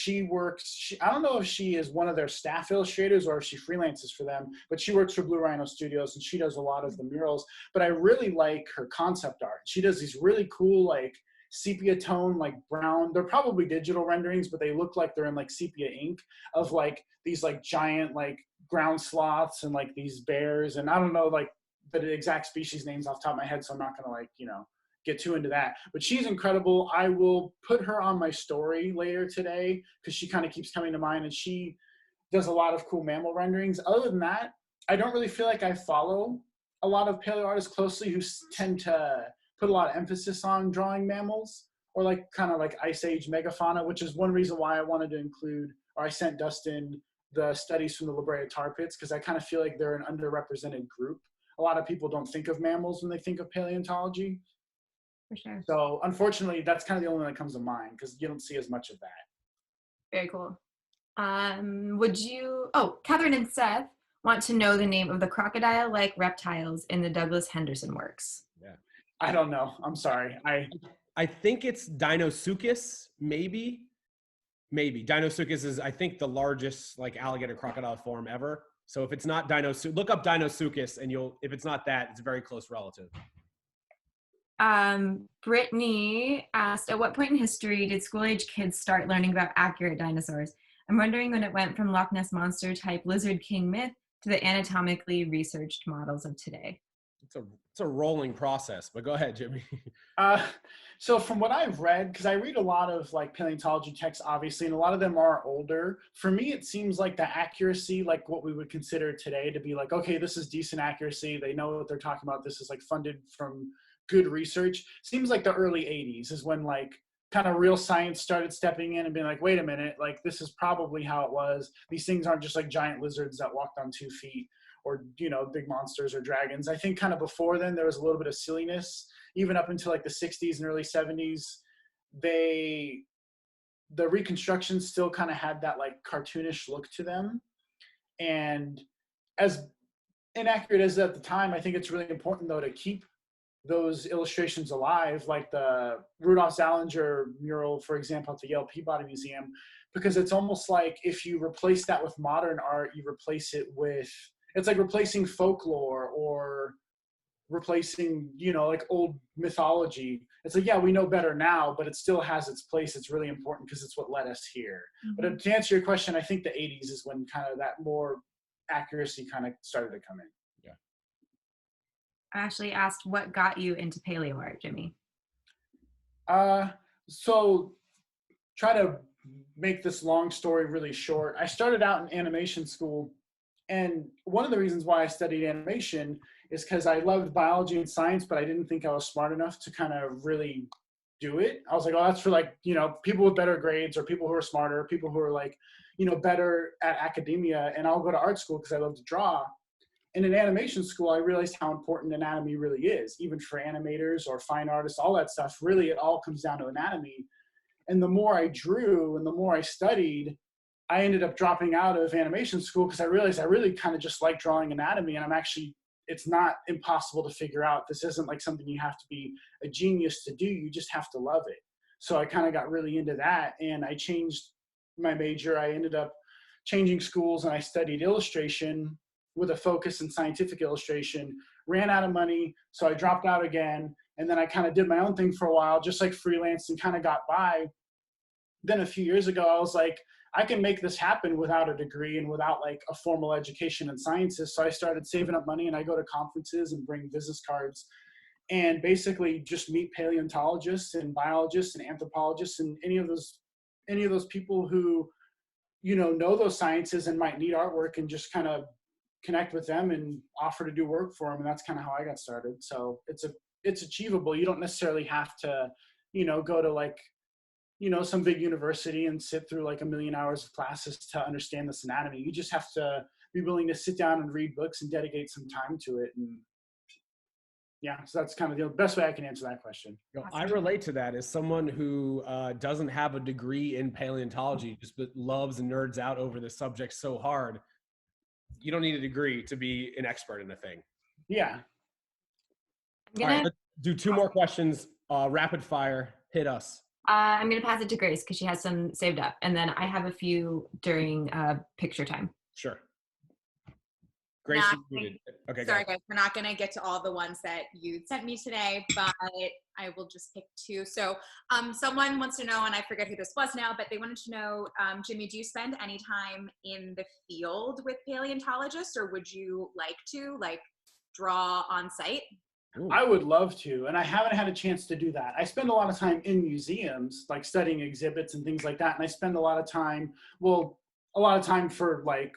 I don't know if she is one of their staff illustrators or if she freelances for them, but she works for Blue Rhino Studios and she does a lot of the murals. But I really like her concept art. She does these really cool like sepia tone, like brown, they're probably digital renderings, but they look like they're in like sepia ink of like these like giant like ground sloths and like these bears, and I don't know like the exact species names off the top of my head, so I'm not gonna like, you know, get too into that. But she's incredible. I will put her on my story later today because she kind of keeps coming to mind, and she does a lot of cool mammal renderings. Other than that, I don't really feel like I follow a lot of paleo artists closely who tend to put a lot of emphasis on drawing mammals or like kind of like Ice Age megafauna, which is one reason why I wanted to include, or I sent Dustin the studies from the La Brea tar pits, because I kind of feel like they're an underrepresented group. A lot of people don't think of mammals when they think of paleontology. For sure. So unfortunately, that's kind of the only one that comes to mind because you don't see as much of that. Very cool. Catherine and Seth want to know the name of the crocodile-like reptiles in the Douglas Henderson works. Yeah. I don't know. I'm sorry. I think it's Dinosuchus, maybe. Dinosuchus is, I think, the largest like alligator crocodile form ever. So if it's not Dinosuchus, look up Dinosuchus and if it's not that, it's a very close relative. Brittany asked, at what point in history did school-age kids start learning about accurate dinosaurs? I'm wondering when it went from Loch Ness Monster type Lizard King myth to the anatomically researched models of today. It's a rolling process, but go ahead, Jimmy. So from what I've read, because I read a lot of like paleontology texts, obviously, and a lot of them are older. For me, it seems like the accuracy, like what we would consider today to be like, okay, this is decent accuracy. They know what they're talking about. This is like funded from good research. Seems like the early 80s is when like kind of real science started stepping in and being like, wait a minute, like this is probably how it was. These things aren't just like giant lizards that walked on 2 feet. Or, you know, big monsters or dragons. I think kind of before then there was a little bit of silliness, even up until like the 60s and early 70s. The reconstructions still kind of had that like cartoonish look to them. And as inaccurate as at the time, I think it's really important though to keep those illustrations alive, like the Rudolph Zallinger mural, for example, at the Yale Peabody Museum, because it's almost like if you replace that with modern art, you replace it with, it's like replacing folklore or replacing, you know, like old mythology. It's like, yeah, we know better now, but it still has its place. It's really important because it's what led us here. Mm-hmm. But to answer your question, I think the 80s is when kind of that more accuracy kind of started to come in. Yeah. Ashley asked, what got you into paleo art, Jimmy? So try to make this long story really short. I started out in animation school, and one of the reasons why I studied animation is because I loved biology and science, but I didn't think I was smart enough to kind of really do it. I was like, oh, that's for like, you know, people with better grades or people who are smarter, people who are like, you know, better at academia, and I'll go to art school because I love to draw. And in animation school, I realized how important anatomy really is, even for animators or fine artists, all that stuff. Really, it all comes down to anatomy. And the more I drew and the more I studied, I ended up dropping out of animation school because I realized I really kind of just like drawing anatomy, and it's not impossible to figure out. This isn't like something you have to be a genius to do. You just have to love it. So I kind of got really into that, and I changed my major. I ended up changing schools, and I studied illustration with a focus in scientific illustration, ran out of money. So I dropped out again. And then I kind of did my own thing for a while, just like freelance, and kind of got by. Then a few years ago, I was like, I can make this happen without a degree and without like a formal education in sciences. So I started saving up money, and I go to conferences and bring business cards and basically just meet paleontologists and biologists and anthropologists and any of those people who, you know those sciences and might need artwork, and just kind of connect with them and offer to do work for them. And that's kind of how I got started. So it's achievable. You don't necessarily have to, go to like, some big university and sit through like 1 million hours of classes to understand this anatomy. You just have to be willing to sit down and read books and dedicate some time to it. And yeah, so that's kind of the best way I can answer that question. I relate to that as someone who doesn't have a degree in paleontology, just but loves and nerds out over the subject so hard. You don't need a degree to be an expert in a thing. Yeah. All right, let's do 2 more questions. Rapid fire, hit us. I'm going to pass it to Grace because she has some saved up. And then I have a few during picture time. Sure. Grace, okay. Sorry, guys. We're not going to get to all the ones that you sent me today, but I will just pick 2. So someone wants to know, and I forget who this was now, but they wanted to know, Jimmy, do you spend any time in the field with paleontologists, or would you like to draw on site? Ooh. I would love to, and I haven't had a chance to do that. I spend a lot of time in museums, like studying exhibits and things like that, and I spend a lot of time for like,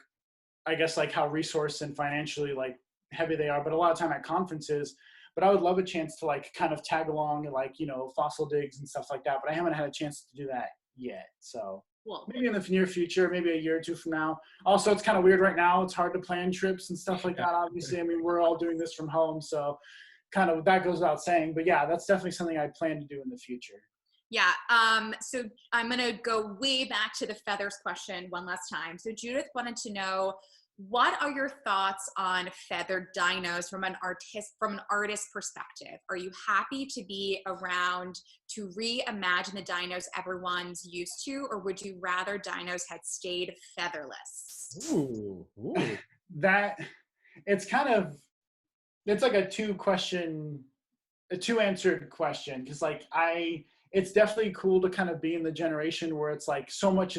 I guess like how resource and financially like heavy they are, but a lot of time at conferences. But I would love a chance to like kind of tag along and like, fossil digs and stuff like that, but I haven't had a chance to do that yet. So maybe in the near future, maybe a year or 2 from now. Also, it's kind of weird right now. It's hard to plan trips and stuff like that, obviously. I mean, we're all doing this from home, so kind of that goes without saying. But yeah, that's definitely something I plan to do in the future. Yeah, so I'm gonna go way back to the feathers question one last time. So Judith wanted to know, what are your thoughts on feathered dinos from an artist perspective? Are you happy to be around to reimagine the dinos everyone's used to, or would you rather dinos had stayed featherless? Ooh. It's like a 2-answered question, because like it's definitely cool to kind of be in the generation where it's like so much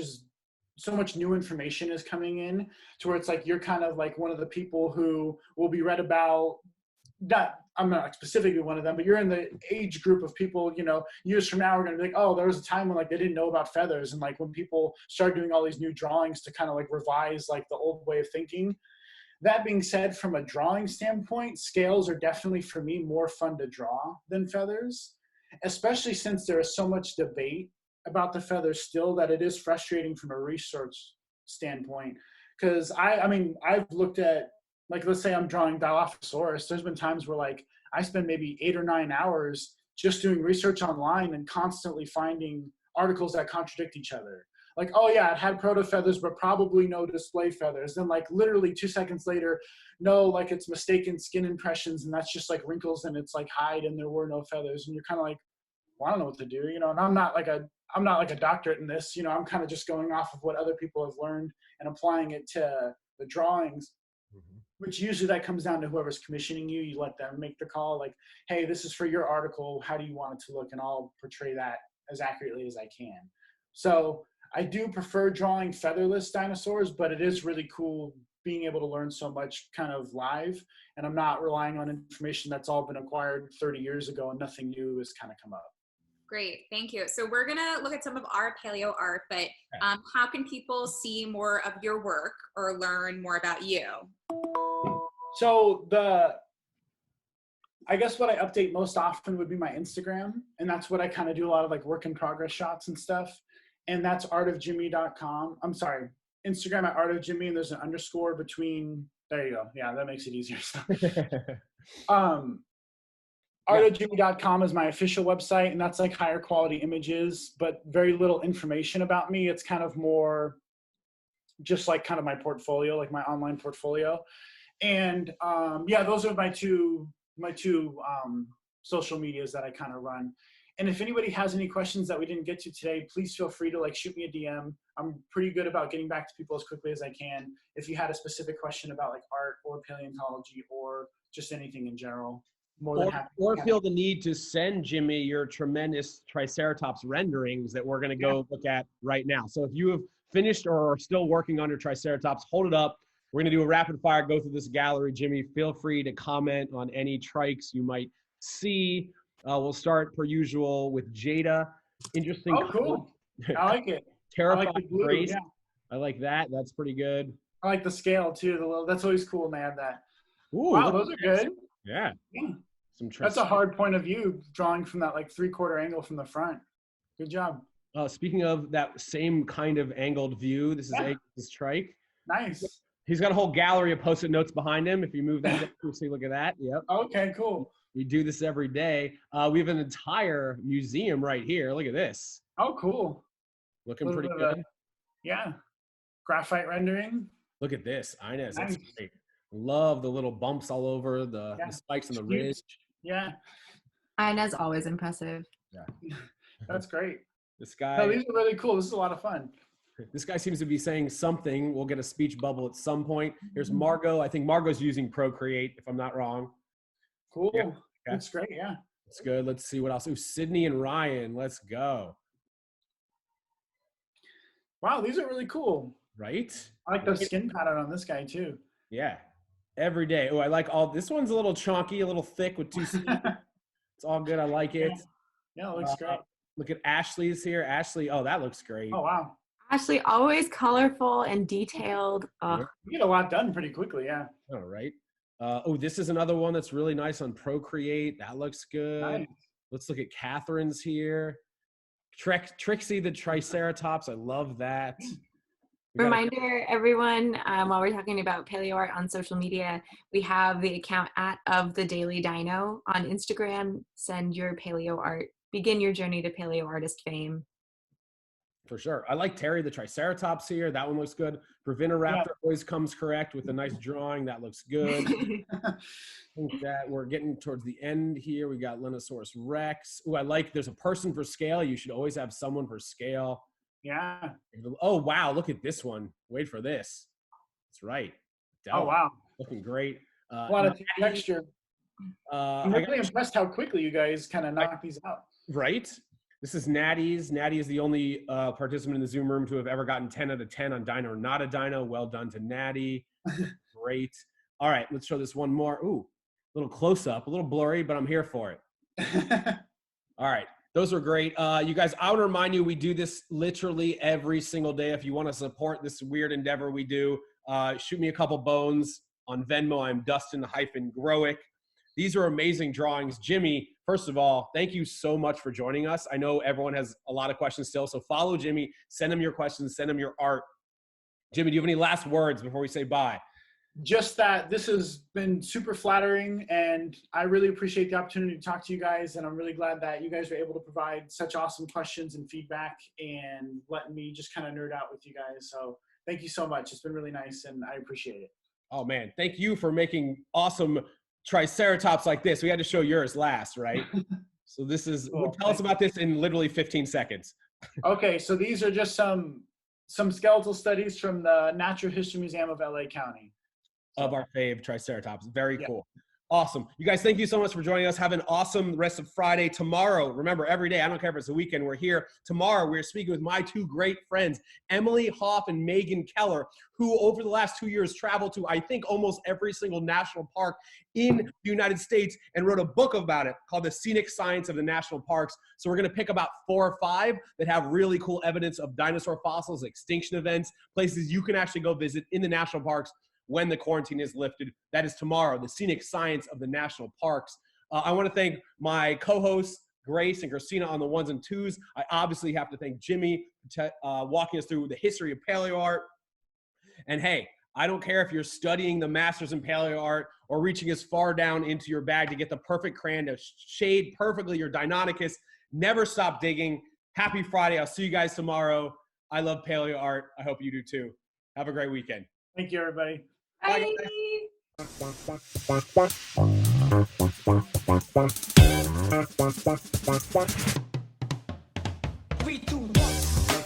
new information is coming in, to where it's like you're kind of like one of the people who will be read about. I'm not specifically one of them, but you're in the age group of people, years from now, we're going to be like, oh, there was a time when like they didn't know about feathers. And like when people started doing all these new drawings to kind of like revise like the old way of thinking. That being said, from a drawing standpoint, scales are definitely for me more fun to draw than feathers, especially since there is so much debate about the feathers still, that it is frustrating from a research standpoint. Because I've looked at, like, let's say I'm drawing Dilophosaurus. There's been times where like I spend maybe 8 or 9 hours just doing research online and constantly finding articles that contradict each other. Like, oh yeah, it had proto feathers, but probably no display feathers. Then like literally 2 seconds later, no, like it's mistaken skin impressions, and that's just like wrinkles and it's like hide and there were no feathers. And you're kind of like, well, I don't know what to do, and I'm not like a doctorate in this, I'm kind of just going off of what other people have learned and applying it to the drawings, which usually that comes down to whoever's commissioning you. You let them make the call, like, hey, this is for your article. How do you want it to look? And I'll portray that as accurately as I can. So I do prefer drawing featherless dinosaurs, but it is really cool being able to learn so much kind of live, and I'm not relying on information that's all been acquired 30 years ago and nothing new has kind of come up. Great, thank you. So we're gonna look at some of our paleo art, but how can people see more of your work or learn more about you? So I guess what I update most often would be my Instagram, and that's what I kind of do a lot of like work in progress shots and stuff. And that's artofjimi.com. I'm sorry, Instagram at artofjimi, and there's an underscore between. There you go. Yeah, that makes it easier. Artofjimi.com is my official website, and that's like higher quality images, but very little information about me. It's kind of more just like kind of my portfolio, like my online portfolio. And yeah, those are my two social medias that I kind of run. And if anybody has any questions that we didn't get to today, please feel free to like shoot me a DM. I'm pretty good about getting back to people as quickly as I can. If you had a specific question about like art or paleontology or just anything in general, more than happy. Or feel the need to send Jimmy your tremendous Triceratops renderings that we're going to go look at right now. So if you have finished or are still working on your Triceratops, hold it up. We're going to do a rapid fire, go through this gallery. Jimmy, feel free to comment on any trikes you might see. We'll start per usual with Jada. Interesting. Oh, cool. I like it. Terrifying I like the blue, grace. yeah. I like that. That's pretty good. I like the scale too. That's always cool, man. That. Ooh, Wow, those are good. Yeah. Some That's a hard point of view, drawing from that like 3/4 angle from the front. Good job. Speaking of that same kind of angled view, this is this trike. Nice. He's got a whole gallery of Post-it notes behind him. If you move that, you see, look at that. Yep. Okay, cool. We do this every day. We have an entire museum right here. Look at this. Oh, cool. Looking pretty good. Yeah. Graphite rendering. Look at this. Inez, Nice. that's great. Love the little bumps all over the spikes on the ridge. Yeah. Inez, always impressive. Yeah. That's great. This guy. No, these are really cool. This is a lot of fun. This guy seems to be saying something. We'll get a speech bubble at some point. Here's Margot. I think Margot's using Procreate, if I'm not wrong. Cool. Yeah. That's great. Yeah. That's good. Let's see what else. Ooh, Sydney and Ryan. Let's go. Wow, these are really cool. Right? I like the skin pattern on this guy too. Yeah. Every day. Oh, I like all. This one's a little chunky, a little thick with two C's. It's all good. I like it. Yeah, it looks great. Look at Ashley's here. Ashley. Oh, that looks great. Oh, wow. Ashley, always colorful and detailed. You get a lot done pretty quickly, yeah. All right. Oh, this is another one that's really nice on Procreate. That looks good. Nice. Let's look at Catherine's here. Trixie the Triceratops. I love that. Reminder, everyone, while we're talking about paleo art on social media, we have the account @ofthedailyDino on Instagram. Send your paleo art. Begin your journey to paleo artist fame. For sure. I like Terry the Triceratops here. That one looks good. Raptor always comes correct with a nice drawing. That looks good. I think that we're getting towards the end here. We got Dinosaur Rex. Oh, I like there's a person for scale. You should always have someone for scale. Yeah. Oh, wow. Look at this one. Wait for this. That's right. Oh, wow. Looking great. A lot of texture. I'm really impressed how quickly you guys kind of knock these out. Right? This is Natty's. Natty is the only participant in the Zoom room to have ever gotten 10 out of 10 on Dino or Not a Dino. Well done to Natty. Great. All right, let's show this one more. Ooh, a little close up, a little blurry, but I'm here for it. All right, those are great. You guys, I want to remind you, we do this literally every single day. If you want to support this weird endeavor we do, shoot me a couple bones on Venmo. I'm Dustin-Growick. These are amazing drawings. Jimmy, first of all, thank you so much for joining us. I know everyone has a lot of questions still, so follow Jimmy. Send him your questions. Send him your art. Jimmy, do you have any last words before we say bye? Just that this has been super flattering, and I really appreciate the opportunity to talk to you guys, and I'm really glad that you guys were able to provide such awesome questions and feedback and letting me just kind of nerd out with you guys. So thank you so much. It's been really nice, and I appreciate it. Oh, man. Thank you for making awesome Triceratops like this. We had to show yours last, right? So this is, Cool. Tell us about this in literally 15 seconds. Okay, so these are just some skeletal studies from the Natural History Museum of LA County. Of our fave Triceratops. Very cool. Awesome. You guys, thank you so much for joining us. Have an awesome rest of Friday. Tomorrow, remember, every day, I don't care if it's a weekend, we're here. Tomorrow, we're speaking with my two great friends, Emily Hoff and Megan Keller, who over the last 2 years traveled to, I think, almost every single national park in the United States and wrote a book about it called The Scenic Science of the National Parks. So we're going to pick about 4 or 5 that have really cool evidence of dinosaur fossils, extinction events, places you can actually go visit in the national parks when the quarantine is lifted. That is tomorrow, The Scenic Science of the National Parks. I want to thank my co-hosts, Grace and Christina, on the 1s and 2s. I obviously have to thank Jimmy for walking us through the history of paleo art. And hey, I don't care if you're studying the masters in paleo art or reaching as far down into your bag to get the perfect crayon to shade perfectly your Deinonychus. Never stop digging. Happy Friday. I'll see you guys tomorrow. I love paleo art. I hope you do too. Have a great weekend. Thank you, everybody. Bye. Bye.